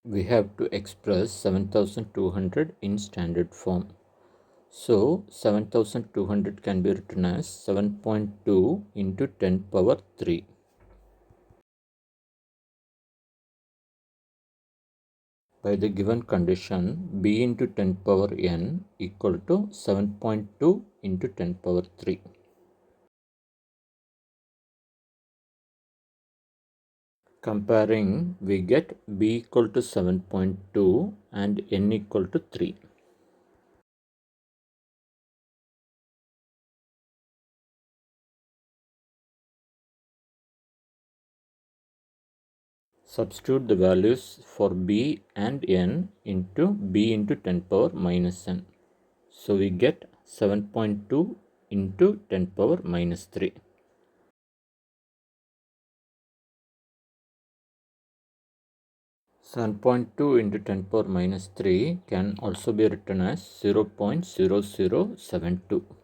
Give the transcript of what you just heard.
we have to express 7200 in standard form. So 7200 can be written as 7.2 into 10 power 3. By the given condition, b into 10 power n equal to 7.2 into 10 power 3. Comparing, we get b equal to 7.2 and n equal to 3. Substitute the values for b and n into b into 10 power minus n. So we get 7.2 into 10 power minus 3. 7.2 into 10 power minus 3 can also be written as 0.0072.